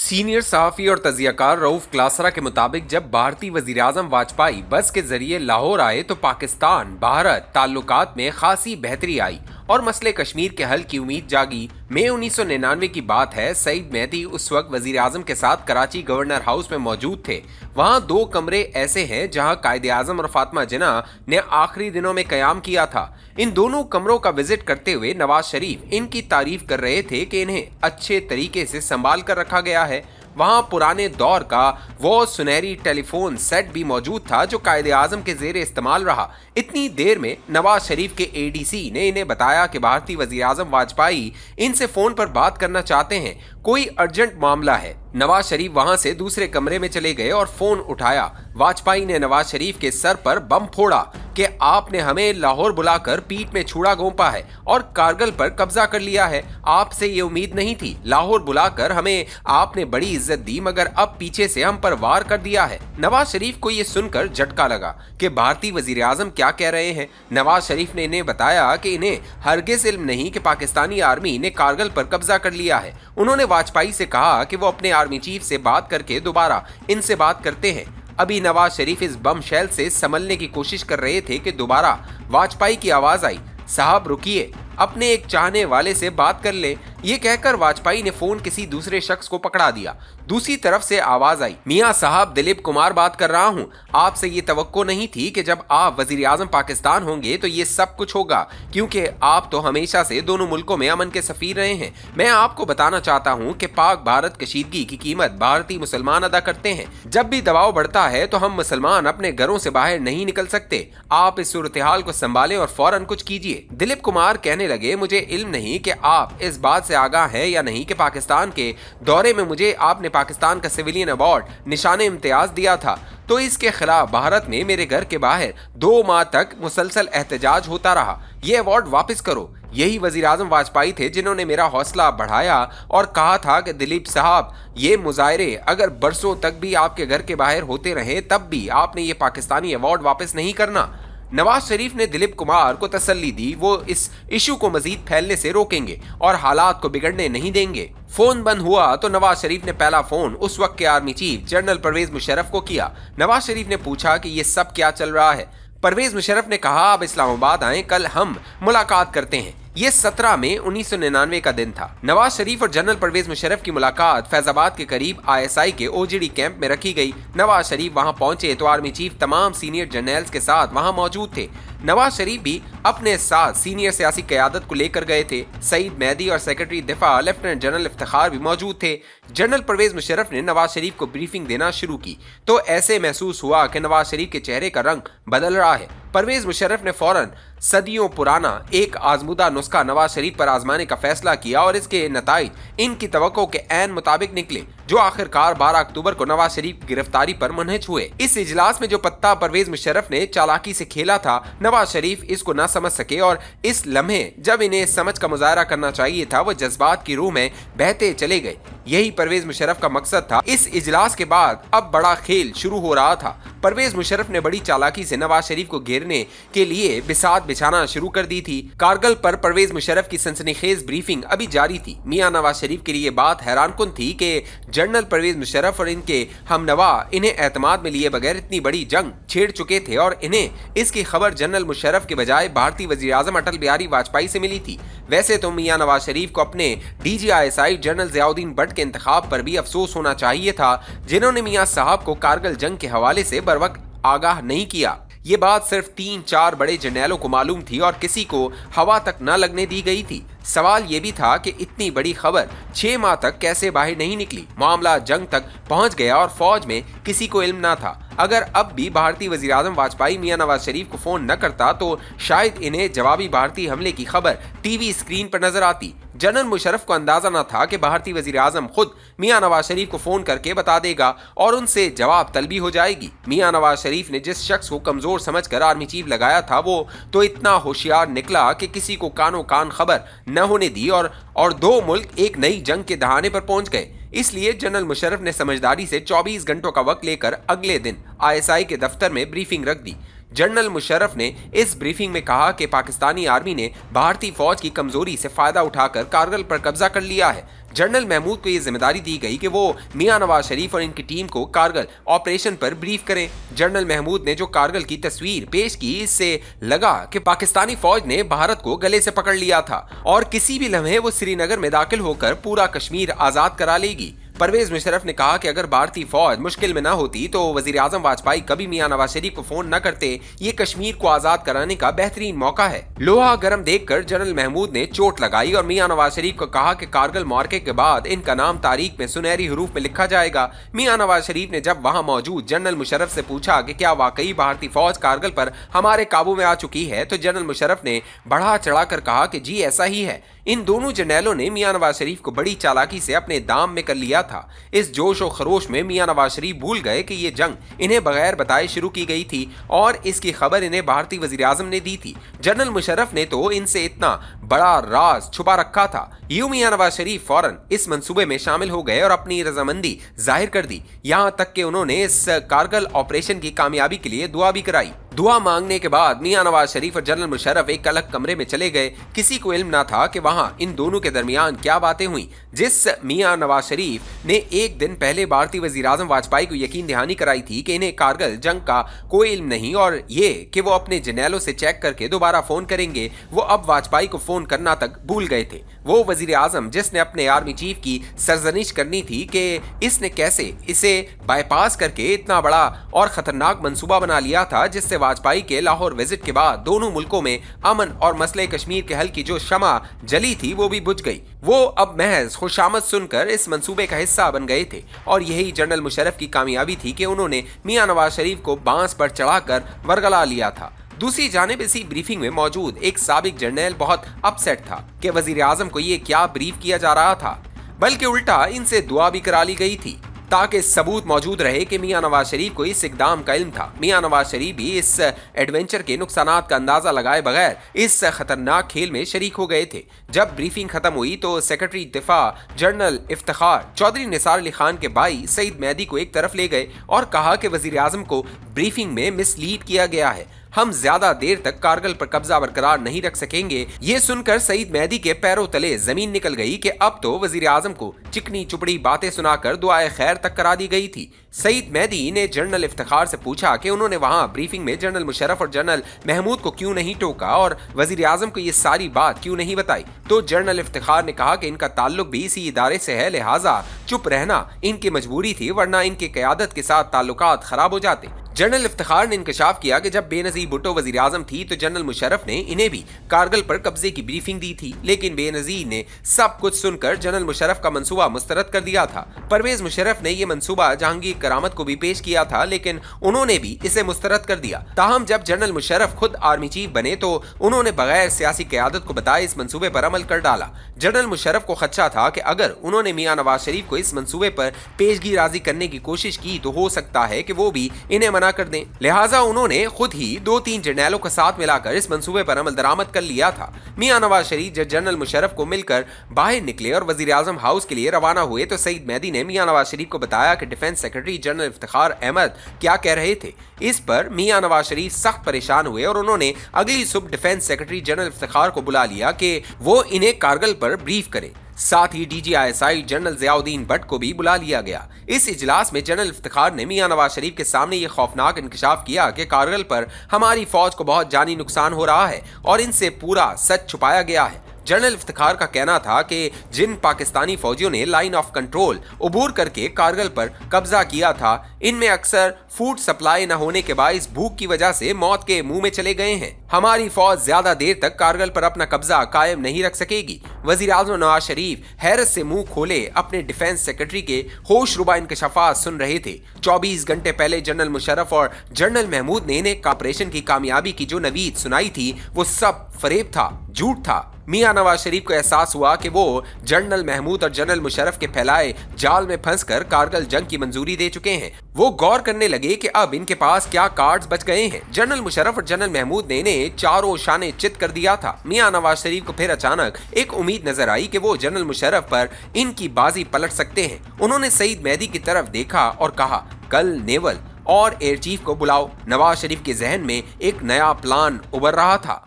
Senior सहाफ़ी और तजियाकार रऊफ क्लासरा के मुताबिक जब भारतीय वज़ीर आज़म वाजपेयी बस के जरिए लाहौर आए तो पाकिस्तान भारत ताल्लुकात में खासी बेहतरी आई और मसले कश्मीर के हल की उम्मीद जागी। मई 1999 की बात है। सईद मेहदी उस वक्त वज़ीर आज़म के साथ कराची गवर्नर हाउस में मौजूद थे। वहाँ दो कमरे ऐसे हैं जहाँ कायदे आज़म और फातिमा जिन्ना ने आखिरी दिनों में कयाम किया था। इन दोनों कमरों का विजिट करते हुए नवाज शरीफ इनकी तारीफ कर रहे थे कि इन्हें अच्छे तरीके से संभाल कर रखा गया है। वहां पुराने दौर का वो सुनहरी टेलीफोन सेट भी मौजूद था जो कायदे आजम के जेर इस्तेमाल रहा। इतनी देर में नवाज शरीफ के एडीसी ने इन्हें बताया कि भारतीय वज़ीर आज़म वाजपेयी इनसे फोन पर बात करना चाहते हैं, कोई अर्जेंट मामला है। नवाज शरीफ वहां से दूसरे कमरे में चले गए और फोन उठाया। वाजपेयी ने नवाज शरीफ के सर पर बम फोड़ा कि आपने हमें लाहौर बुलाकर पीठ में छुरा घोंपा है और कारगिल पर कब्जा कर लिया है। आपसे ये उम्मीद नहीं थी। लाहौर बुलाकर हमें आपने बड़ी इज्जत दी, मगर अब पीछे से हम पर वार कर दिया है। नवाज शरीफ को ये सुनकर झटका लगा कि भारतीय वज़ीर आज़म क्या कह रहे हैं। नवाज शरीफ ने इन्हें बताया कि इन्हें हरगिज़ इल्म नहीं कि पाकिस्तानी आर्मी ने कारगिल पर कब्जा कर लिया है। उन्होंने वाजपेयी से कहा कि वो अपने आर्मी चीफ से बात करके दोबारा इनसे बात करते हैं। अभी नवाज शरीफ इस बम शेल से संभलने की कोशिश कर रहे थे कि दोबारा वाजपेयी की आवाज आई, साहब रुकिए, अपने एक चाहने वाले से बात कर ले। ये कहकर वाजपेयी ने फोन किसी दूसरे शख्स को पकड़ा दिया। दूसरी तरफ से आवाज आई, मियां साहब दिलीप कुमार बात कर रहा हूं। आपसे ये तवक्को नहीं थी कि जब आप वजीर आजम पाकिस्तान होंगे तो ये सब कुछ होगा, क्योंकि आप तो हमेशा से दोनों मुल्कों में अमन के सफीर रहे हैं। मैं आपको बताना चाहता हूं कि पाक भारत कशीदगी की कीमत भारतीय मुसलमान अदा करते हैं। जब भी दबाव बढ़ता है तो हम मुसलमान अपने घरों से बाहर नहीं निकल सकते। आप इस सूरत हाल को संभालें और फौरन कुछ कीजिए। दिलीप कुमार कहने लगे, मुझे इल्म नहीं कि आप इस बात से आगाह है या नहीं कि पाकिस्तान के दौरे में मुझे आपने पाकिस्तान का सिविलियन अवार्ड निशाने इम्तियाज दिया था, तो इसके खिलाफ भारत में मेरे घर के बाहर 2 माह तक मुसलसल एहतजाज होता रहा। ये अवार्ड वापस करो। यही वजीर आजम वाजपेयी थे जिन्होंने मेरा हौसला बढ़ाया और कहा था कि दिलीप साहब, ये मुजाहरे अगर बरसों तक भी आपके घर के बाहर होते रहे तब भी आपने ये पाकिस्तानी अवार्ड वापस नहीं करना। नवाज शरीफ ने दिलीप कुमार को तसल्ली दी, वो इस इशू को मजीद फैलने से रोकेंगे और हालात को बिगड़ने नहीं देंगे। फोन बंद हुआ तो नवाज शरीफ ने पहला फोन उस वक्त के army chief general Pervez Musharraf को किया। नवाज शरीफ ने पूछा कि ये सब क्या चल रहा है। परवेज मुशर्रफ ने कहा, आप इस्लामाबाद आए, कल हम मुलाकात करते हैं। ये 17 मई 1999 का दिन था। नवाज शरीफ और जनरल परवेज मुशर्रफ की मुलाकात फैजाबाद के करीब ISI के OGD कैंप में रखी गई। नवाज शरीफ वहां पहुंचे तो आर्मी चीफ तमाम सीनियर जनरल्स के साथ वहां मौजूद थे। नवाज शरीफ भी अपने साथ सीनियर सियासी क़यादत को लेकर गए थे। सईद मेहदी और सेक्रेटरी दिफा लेफ्टिनेंट जनरल इफ्तिखार भी मौजूद थे। जनरल परवेज मुशर्रफ ने नवाज शरीफ को ब्रीफिंग देना शुरू की तो ऐसे महसूस हुआ कि नवाज शरीफ के चेहरे का रंग बदल रहा है। परवेज मुशर्रफ ने फौरन सदियों पुराना एक आजमुदा नुस्खा नवाज शरीफ पर आजमाने का फैसला किया और इसके नताइज इनकी तवक्को के ऐन मुताबिक निकले, जो आखिरकार 12 अक्टूबर को नवाज शरीफ की गिरफ्तारी पर मुनहज हुए। इस इजलास में जो पत्ता परवेज मुशर्रफ ने चालाकी से खेला था, नवाज शरीफ इसको न समझ सके और इस लम्हे जब इन्हें समझ का मुजाहरा करना चाहिए था, वो जज्बात की रूह में बहते चले गए। यही परवेज मुशर्रफ का मकसद था। इस इजलास के बाद अब बड़ा खेल शुरू हो रहा था। परवेज मुशर्रफ ने बड़ी चालाकी से नवाज शरीफ को घेरने के लिए बिसात बिछाना शुरू कर दी थी। कारगिल पर परवेज मुशर्रफ की सनसनीखेज ब्रीफिंग अभी जारी थी। मियां नवाज शरीफ के लिए बात हैरानकुन थी कि जनरल परवेज मुशर्रफ और इनके हमनवा इन्हें एतमाद में लिए बगैर इतनी बड़ी जंग छेड़ चुके थे और इन्हें इसकी खबर जनरल मुशर्रफ के बजाय भारतीय वजीर आजम अटल बिहारी वाजपेयी से मिली थी। वैसे तो मियां नवाज शरीफ को अपने DGISI जनरल ज़ियाउद्दीन भट्ट के इंतखाब पर भी अफसोस होना चाहिए था, जिन्होंने मियां साहब को कारगिल जंग के हवाले से बरवक्त आगाह नहीं किया। ये बात सिर्फ 3-4 बड़े जर्नैलों को मालूम थी और किसी को हवा तक न लगने दी गई थी। सवाल ये भी था कि इतनी बड़ी खबर 6 माह तक कैसे बाहर नहीं निकली। मामला जंग तक पहुंच गया और फौज में किसी को इल्म न था। अगर अब भी भारतीय वजीर आजम वाजपेयी मियां नवाज शरीफ को फोन न करता तो शायद इन्हें जवाबी भारतीय हमले की खबर टीवी स्क्रीन पर नजर आती। जनरल मुशर्रफ को अंदाजा न था कि भारतीय वजीर आजम खुद मियां नवाज शरीफ को फोन करके बता देगा और उनसे जवाब तलबी हो जाएगी। मियां नवाज शरीफ ने जिस शख्स को कमजोर समझकर आर्मी चीफ लगाया था, वो तो इतना होशियार निकला कि किसी को कानो कान खबर न होने दी और 2 मुल्क एक नई जंग के दहाने पर पहुंच गए। इसलिए जनरल मुशर्रफ ने समझदारी से 24 घंटों का वक्त लेकर अगले दिन ISI के दफ्तर में ब्रीफिंग रख दी। जनरल मुशर्रफ ने इस ब्रीफिंग में कहा कि पाकिस्तानी आर्मी ने भारतीय फौज की कमजोरी से फायदा उठाकर कारगिल पर कब्जा कर लिया है। जनरल महमूद को ये जिम्मेदारी दी गई कि वो मियां नवाज शरीफ और इनकी टीम को कारगिल ऑपरेशन पर ब्रीफ करें। जनरल महमूद ने जो कारगिल की तस्वीर पेश की, इससे लगा कि पाकिस्तानी फौज ने भारत को गले से पकड़ लिया था और किसी भी लम्हे वो श्रीनगर में दाखिल होकर पूरा कश्मीर आजाद करा लेगी। परवेज मुशर्रफ ने कहा कि अगर भारतीय फौज मुश्किल में न होती तो वजीर आजम वाजपेयी कभी मियां नवाज शरीफ को फोन न करते। ये कश्मीर को आजाद कराने का बेहतरीन मौका है। लोहा गर्म देखकर जनरल महमूद ने चोट लगाई और मियां नवाज शरीफ को कहा कि कारगिल मार्के के बाद इनका नाम तारीख में सुनहरी हरूफ में लिखा जाएगा। मियां नवाज शरीफ ने जब वहां मौजूद जनरल मुशर्रफ से पूछा कि क्या वाकई भारतीय फौज कारगिल पर हमारे काबू में आ चुकी है, तो जनरल मुशर्रफ ने बढ़ा चढ़ाकर कहा कि जी ऐसा ही है। इन दोनों जर्नैलों ने मियां नवाज शरीफ को बड़ी चालाकी से अपने दाम में कर लिया था। इस जोश और खरोश में मियां नवाज शरीफ भूल गए कि ये जंग इन्हें बगैर बताए शुरू की गई थी और इसकी खबर इन्हें भारतीय वजीर आजम ने दी थी। जनरल मुशर्रफ ने तो इनसे इतना बड़ा राज छुपा रखा था। यूं मियां नवाज शरीफ फौरन इस मंसूबे में शामिल हो गए और अपनी रजामंदी जाहिर कर दी। यहां तक कि उन्होंने इस कारगिल ऑपरेशन की कामयाबी के लिए दुआ भी कराई। दुआ मांगने के बाद मियां नवाज शरीफ और जनरल मुशर्रफ एक अलग कमरे में चले गए। किसी को इल्म न था कि वहां इन दोनों के दरमियान क्या बातें हुई। जिस मियां नवाज शरीफ ने एक दिन पहले भारतीय वजीर आजम वाजपेयी को यकीन दहानी कराई थी कि इन्हें कारगिल जंग का कोई इल्म नहीं और ये कि वो अपने जर्नैलों से चेक करके दोबारा फोन करेंगे, वो अब वाजपेयी को फोन करना तक भूल गए थे। वो वजीर आजम जिसने अपने आर्मी चीफ की सरजनिश करनी थी कि इसने कैसे इसे बाईपास करके इतना बड़ा और खतरनाक मंसूबा बना लिया था, जिससे वाजपेयी के लाहौर विजिट के बाद दोनों मुल्कों में अमन और मसले कश्मीर के हल की जो शमा जली थी वो भी बुझ गई। वो अब महज खुशामद सुनकर इस मंसूबे का हिस्सा बन गए थे और यही जनरल मुशर्रफ की कामयाबी थी कि उन्होंने मियां नवाज शरीफ को बांस पर चढ़ाकर वरगला लिया था। दूसरी जानिब इसी ब्रीफिंग में मौजूद एक साबिक जर्नैल बहुत अपसेट था कि वजीर आजम को ये क्या ब्रीफ किया जा रहा था, बल्कि उल्टा इनसे दुआ भी करा ली गई थी ताकि सबूत मौजूद रहे कि मियां नवाज शरीफ को इस इकदाम का इल्म था। मियां नवाज शरीफ भी इस एडवेंचर के नुकसानात का अंदाजा लगाए बगैर इस खतरनाक खेल में शरीक हो गए थे। जब ब्रीफिंग खत्म हुई तो सेक्रेटरी दिफा जनरल इफ्तिखार चौधरी निसार अली खान के भाई सईद मेहदी को एक तरफ ले गए और कहा कि वजीर आजम को ब्रीफिंग में मिसलीड किया गया है, हम ज्यादा देर तक कारगिल पर कब्जा बरकरार नहीं रख सकेंगे। ये सुनकर सईद मेहदी के पैरों तले जमीन निकल गई कि अब तो वजीर आजम को चिकनी चुपड़ी बातें सुनाकर दुआए खैर तक करा दी गई थी। सईद मेहदी ने जनरल इफ्तिखार से पूछा कि उन्होंने वहां ब्रीफिंग में जनरल मुशर्रफ और जनरल महमूद को क्यों नहीं टोका और वजीर आजम को ये सारी बात क्यों नहीं बताई। तो जनरल इफ्तिखार ने कहा कि इनका ताल्लुक भी इसी इदारे से है, लिहाजा चुप रहना इनकी मजबूरी थी, वरना इनके क़यादत के साथ ताल्लुकात खराब हो जाते। जनरल इफ्तिखार ने इंकशाफ किया कि जब बेनजीर भुट्टो वजीर आजम थी तो जनरल मुशर्रफ ने इन्हें भी कारगिल पर कब्जे की ब्रीफिंग दी थी, लेकिन बेनजीर ने सब कुछ सुनकर जनरल मुशर्रफ का मंसूबा मुस्तरद कर दिया था। परवेज मुशर्रफ ने यह मंसूबा जहांगीर करामत को भी पेश किया था, लेकिन उन्होंने भी इसे मुस्तरद कर दिया। ताहम जब जनरल मुशर्रफ खुद आर्मी चीफ बने तो उन्होंने बगैर सियासी क़यादत को बताए इस मंसूबे पर अमल कर डाला। जनरल मुशर्रफ को खदशा था कि अगर उन्होंने मियां नवाज शरीफ को इस मंसूबे पर पेशगी राजी करने की कोशिश की तो हो सकता है कि वो भी इन्हें मना कर दें। लिहाजा उन्होंने खुद ही 2-3 जर्नैलों का साथ मिलाकर इस मंसूबे पर अमल दरामद कर लिया था। मियां नवाज शरीफ जब जनरल मुशर्रफ को मिलकर बाहर निकले और वजीर आजम हाउस के लिए रवाना हुए तो सईद मेहदी ने मियां नवाज शरीफ को बताया कि defence secretary general Iftikhar Ahmed क्या कह रहे थे। इस पर मियां नवाज शरीफ सख्त परेशान हुए और उन्होंने अगली सुबह डिफेंस सेक्रेटरी जनरल इफ्तिखार को बुला लिया कि वो इन्हें कारगिल पर ब्रीफ करे। साथ ही DGISI जनरल ज़ियाउद्दीन भट्ट को भी बुला लिया गया। इस इजलास में जनरल इफ्तिखार ने मियां नवाज शरीफ के सामने ये खौफनाक इंकशाफ किया कि कारगिल पर हमारी फौज को बहुत जानी नुकसान हो रहा है और इनसे पूरा सच छुपाया गया है। जनरल इफ्तिखार का कहना था कि जिन पाकिस्तानी फौजियों ने लाइन ऑफ कंट्रोल अबूर करके कारगिल पर कब्जा किया था, इनमें अक्सर फूड सप्लाई न होने के बाइस भूख की वजह से मौत के मुंह में चले गए हैं। हमारी फौज ज्यादा देर तक कारगिल पर अपना कब्जा कायम नहीं रख सकेगी। वजीर आजम नवाज शरीफ हैरत से मुंह खोले अपने डिफेंस सेक्रेटरी के होशरुबा इंकशाफात सुन रहे थे। 24 घंटे पहले जनरल मुशर्रफ और जनरल महमूद ने इन्हें ऑपरेशन की कामयाबी की जो नवीद सुनाई थी वो सब फरेब था, झूठ था। मियां नवाज शरीफ को एहसास हुआ कि वो जनरल महमूद और जनरल मुशर्रफ के फैलाए जाल में फंसकर कारगिल जंग की मंजूरी दे चुके हैं। वो गौर करने लगे कि अब इनके पास क्या कार्ड्स बच गए हैं। जनरल मुशर्रफ और जनरल महमूद ने इन्हें चारों शाने चित कर दिया था। मियां नवाज शरीफ को फिर अचानक एक उम्मीद नजर आई कि वो जनरल मुशर्रफ पर इनकी बाजी पलट सकते हैं। उन्होंने सईद मेहदी की तरफ देखा और कहा, कल नेवल اور ایئر چیف کو بلاؤ۔ نواز شریف کے ذہن میں ایک نیا پلان ابھر رہا تھا۔